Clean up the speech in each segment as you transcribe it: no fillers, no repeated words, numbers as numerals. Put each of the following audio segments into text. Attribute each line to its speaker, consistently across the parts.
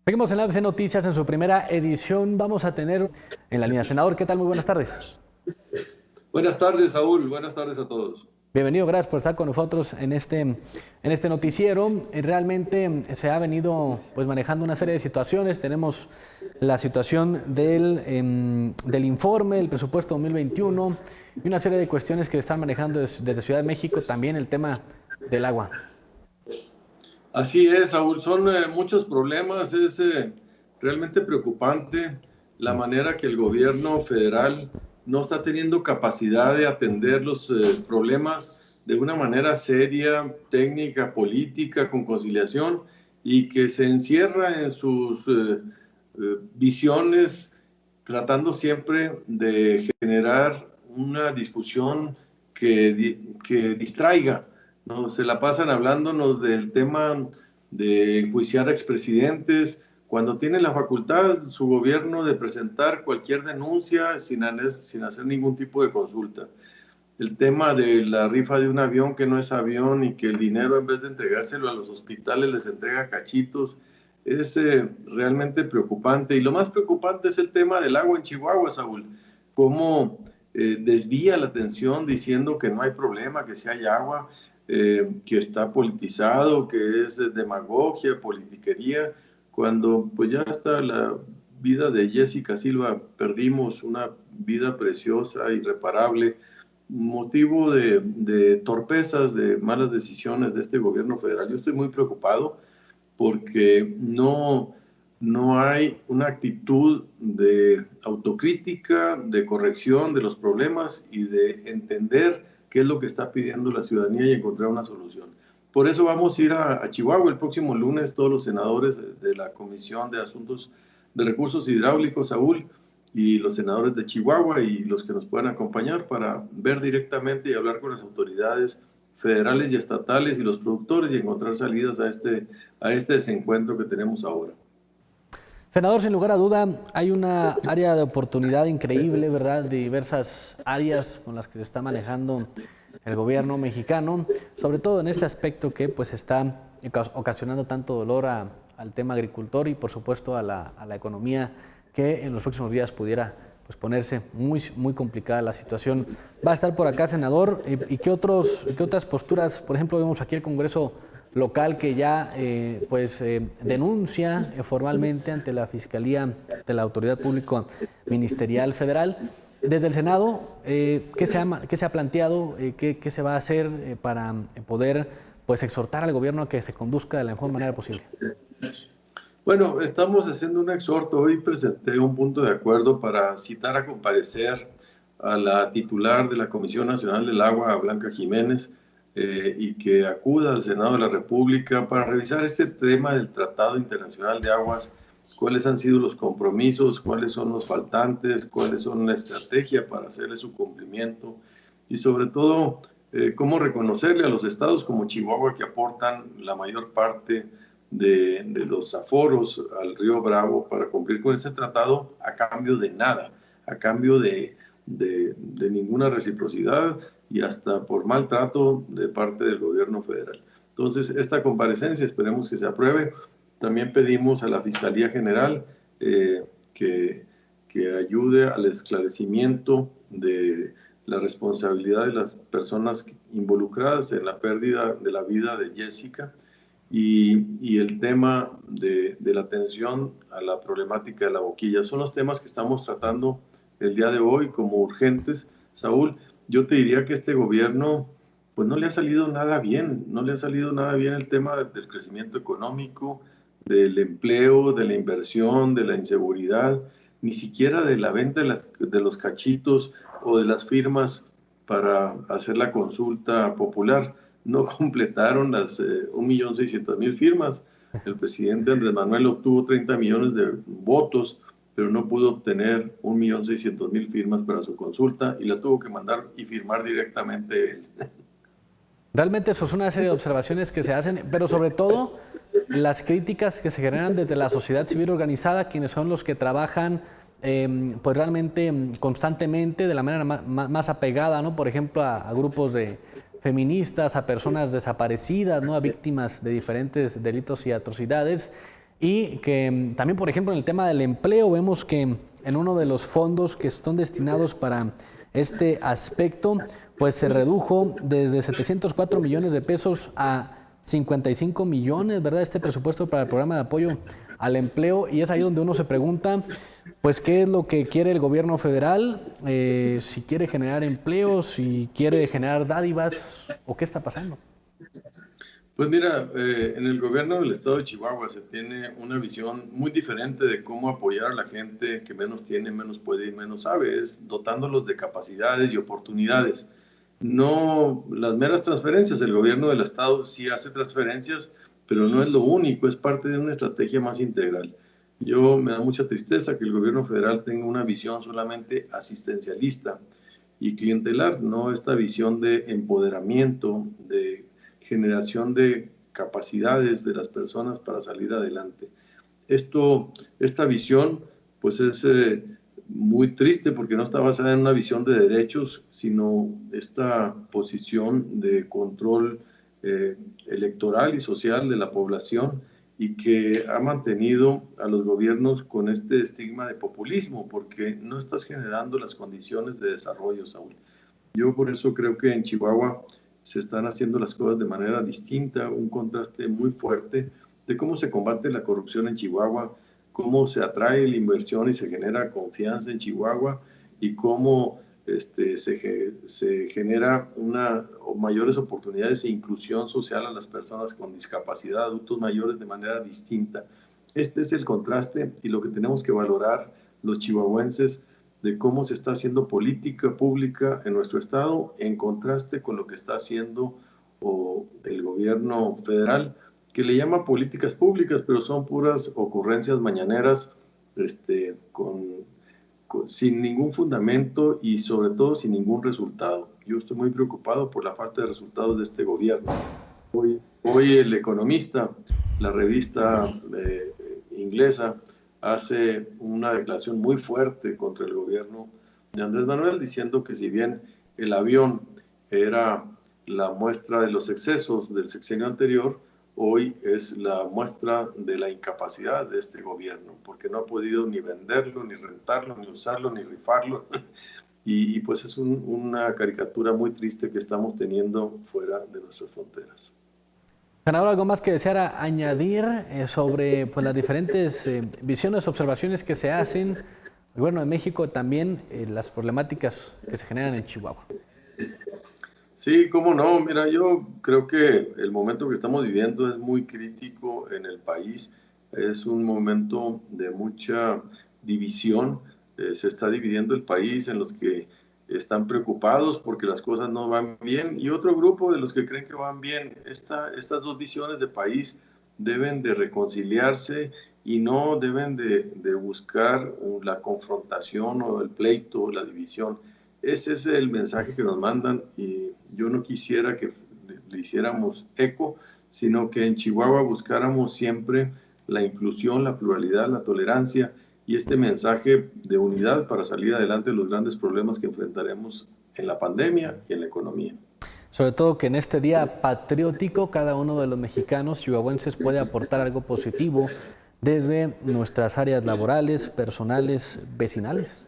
Speaker 1: Seguimos en la ABC Noticias en su primera edición. Vamos a tener en la línea senador. ¿Qué tal? Muy buenas tardes.
Speaker 2: Buenas tardes, Saúl. Buenas tardes a todos.
Speaker 1: Bienvenido, gracias por estar con nosotros en este noticiero. Realmente se ha venido manejando una serie de situaciones. Tenemos la situación del informe, del presupuesto 2021 y una serie de cuestiones que están manejando desde Ciudad de México. También el tema del agua.
Speaker 2: Así es, Saúl. Son muchos problemas. Es realmente preocupante la manera que el gobierno federal no está teniendo capacidad de atender los problemas de una manera seria, técnica, política, con conciliación, y que se encierra en sus visiones, tratando siempre de generar una discusión que distraiga, ¿no? Se la pasan hablándonos del tema de enjuiciar a expresidentes, cuando tiene la facultad su gobierno de presentar cualquier denuncia sin hacer ningún tipo de consulta. El tema de la rifa de un avión que no es avión y que el dinero, en vez de entregárselo a los hospitales, les entrega cachitos, es realmente preocupante. Y lo más preocupante es el tema del agua en Chihuahua, Saúl. Cómo desvía la atención diciendo que no hay problema, que sí hay agua, que está politizado, que es demagogia, politiquería, cuando pues ya hasta la vida de Jessica Silva perdimos una vida preciosa, irreparable, motivo de torpezas, de malas decisiones de este gobierno federal. Yo estoy muy preocupado porque no hay una actitud de autocrítica, de corrección de los problemas y de entender qué es lo que está pidiendo la ciudadanía y encontrar una solución. Por eso vamos a ir a Chihuahua el próximo lunes, todos los senadores de la Comisión de Asuntos de Recursos Hidráulicos, Saúl, y los senadores de Chihuahua y los que nos puedan acompañar para ver directamente y hablar con las autoridades federales y estatales y los productores y encontrar salidas a este desencuentro que tenemos ahora.
Speaker 1: Senador, sin lugar a duda, hay una área de oportunidad increíble, ¿verdad? De diversas áreas con las que se está manejando el gobierno mexicano, sobre todo en este aspecto que pues está ocasionando tanto dolor al tema agricultor y por supuesto a la economía, que en los próximos días pudiera pues ponerse muy complicada la situación. Va a estar por acá, senador, ¿y qué otras posturas? Por ejemplo, vemos aquí el Congreso local que ya denuncia formalmente ante la Fiscalía de la Autoridad Pública Ministerial Federal. Desde el Senado, ¿qué se ha planteado? ¿Qué se va a hacer para poder pues exhortar al gobierno a que se conduzca de la mejor manera posible?
Speaker 2: Bueno, estamos haciendo un exhorto. Hoy presenté un punto de acuerdo para citar a comparecer a la titular de la Comisión Nacional del Agua, Blanca Jiménez, y que acuda al Senado de la República para revisar este tema del Tratado Internacional de Aguas, cuáles han sido los compromisos, cuáles son los faltantes, cuáles son la estrategia para hacerle su cumplimiento y sobre todo cómo reconocerle a los estados como Chihuahua, que aportan la mayor parte de los aforos al río Bravo para cumplir con ese tratado a cambio de nada, a cambio de ninguna reciprocidad y hasta por maltrato de parte del gobierno federal. Entonces, esta comparecencia esperemos que se apruebe. También pedimos a la Fiscalía General que ayude al esclarecimiento de la responsabilidad de las personas involucradas en la pérdida de la vida de Jessica y el tema de la atención a la problemática de la boquilla. Son los temas que estamos tratando el día de hoy como urgentes. Saúl, yo te diría que este gobierno pues no le ha salido nada bien, no le ha salido nada bien el tema del crecimiento económico, del empleo, de la inversión, de la inseguridad, ni siquiera de la venta de los cachitos o de las firmas para hacer la consulta popular. No completaron las 1.600.000 firmas. El presidente Andrés Manuel obtuvo 30 millones de votos, pero no pudo obtener 1.600.000 firmas para su consulta y la tuvo que mandar y firmar directamente él.
Speaker 1: Realmente eso es una serie de observaciones que se hacen, pero sobre todo las críticas que se generan desde la sociedad civil organizada, quienes son los que trabajan pues realmente constantemente, de la manera más apegada, ¿no? Por ejemplo, a grupos de feministas, a personas desaparecidas, ¿no? A víctimas de diferentes delitos y atrocidades. y que también, por ejemplo, en el tema del empleo, vemos que en uno de los fondos que están destinados para este aspecto, pues se redujo desde 704 millones de pesos a 55 millones, ¿verdad? Este presupuesto para el programa de apoyo al empleo, y es ahí donde uno se pregunta, pues, ¿qué es lo que quiere el gobierno federal? Si quiere generar empleos, si quiere generar dádivas, ¿o qué está pasando?
Speaker 2: Pues mira, en el gobierno del estado de Chihuahua se tiene una visión muy diferente de cómo apoyar a la gente que menos tiene, menos puede y menos sabe, es dotándolos de capacidades y oportunidades. No las meras transferencias, el gobierno del estado sí hace transferencias, pero no es lo único, es parte de una estrategia más integral. Me da mucha tristeza que el gobierno federal tenga una visión solamente asistencialista y clientelar, no esta visión de empoderamiento, de generación de capacidades de las personas para salir adelante. Esta visión, pues es muy triste porque no está basada en una visión de derechos, sino esta posición de control electoral y social de la población, y que ha mantenido a los gobiernos con este estigma de populismo, porque no estás generando las condiciones de desarrollo, Saúl. Yo por eso creo que en Chihuahua se están haciendo las cosas de manera distinta, un contraste muy fuerte de cómo se combate la corrupción en Chihuahua, cómo se atrae la inversión y se genera confianza en Chihuahua, y cómo se genera mayores oportunidades e inclusión social a las personas con discapacidad, adultos mayores, de manera distinta. Este es el contraste y lo que tenemos que valorar los chihuahuenses, de cómo se está haciendo política pública en nuestro estado en contraste con lo que está haciendo el gobierno federal, que le llama políticas públicas, pero son puras ocurrencias mañaneras, sin ningún fundamento y sobre todo sin ningún resultado. Yo estoy muy preocupado por la falta de resultados de este gobierno. Hoy El Economista, la revista inglesa, hace una declaración muy fuerte contra el gobierno de Andrés Manuel, diciendo que si bien el avión era la muestra de los excesos del sexenio anterior, hoy es la muestra de la incapacidad de este gobierno, porque no ha podido ni venderlo, ni rentarlo, ni usarlo, ni rifarlo. Y pues es una caricatura muy triste que estamos teniendo fuera de nuestras fronteras.
Speaker 1: Senador, ¿algo más que deseara añadir sobre, pues, las diferentes visiones, observaciones que se hacen? El gobierno de México, también las problemáticas que se generan en Chihuahua.
Speaker 2: Sí, cómo no. Mira, yo creo que el momento que estamos viviendo es muy crítico en el país. Es un momento de mucha división. Se está dividiendo el país en los que están preocupados porque las cosas no van bien, y otro grupo de los que creen que van bien. Estas dos visiones de país deben de reconciliarse y no deben de buscar la confrontación o el pleito o la división. Ese es el mensaje que nos mandan, y yo no quisiera que le hiciéramos eco, sino que en Chihuahua buscáramos siempre la inclusión, la pluralidad, la tolerancia y este mensaje de unidad para salir adelante de los grandes problemas que enfrentaremos en la pandemia y en la economía.
Speaker 1: Sobre todo que en este día patriótico cada uno de los mexicanos chihuahuenses puede aportar algo positivo desde nuestras áreas laborales, personales, vecinales.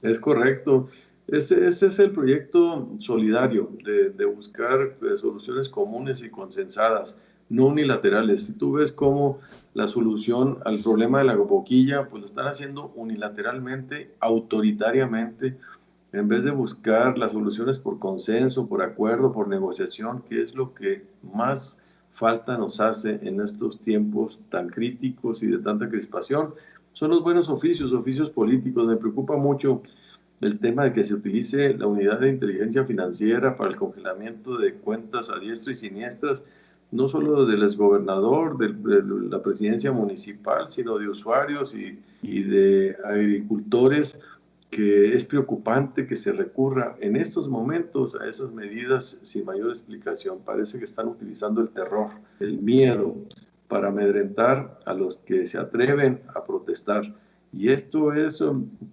Speaker 2: Es correcto. Ese es el proyecto solidario de buscar soluciones comunes y consensadas, no unilaterales. Si tú ves cómo la solución al problema de la boquilla, pues lo están haciendo unilateralmente, autoritariamente, en vez de buscar las soluciones por consenso, por acuerdo, por negociación, que es lo que más falta nos hace en estos tiempos tan críticos y de tanta crispación. Son los buenos oficios políticos. Me preocupa mucho el tema de que se utilice la unidad de inteligencia financiera para el congelamiento de cuentas a diestra y siniestras, no solo del exgobernador, de la presidencia municipal, sino de usuarios y de agricultores, que es preocupante que se recurra en estos momentos a esas medidas sin mayor explicación. Parece que están utilizando el terror, el miedo, para amedrentar a los que se atreven a protestar. Y esto es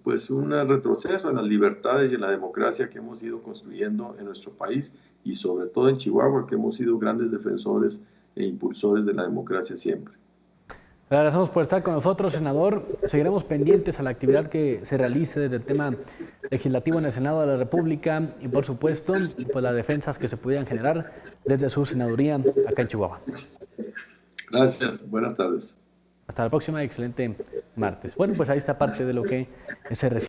Speaker 2: pues un retroceso en las libertades y en la democracia que hemos ido construyendo en nuestro país, y sobre todo en Chihuahua, que hemos sido grandes defensores e impulsores de la democracia siempre.
Speaker 1: Le agradecemos por estar con nosotros, senador. Seguiremos pendientes a la actividad que se realice desde el tema legislativo en el Senado de la República y, por supuesto, pues las defensas que se pudieran generar desde su senaduría acá en Chihuahua.
Speaker 2: Gracias, buenas tardes.
Speaker 1: Hasta la próxima, excelente martes. Bueno, pues ahí está parte de lo que se refiere.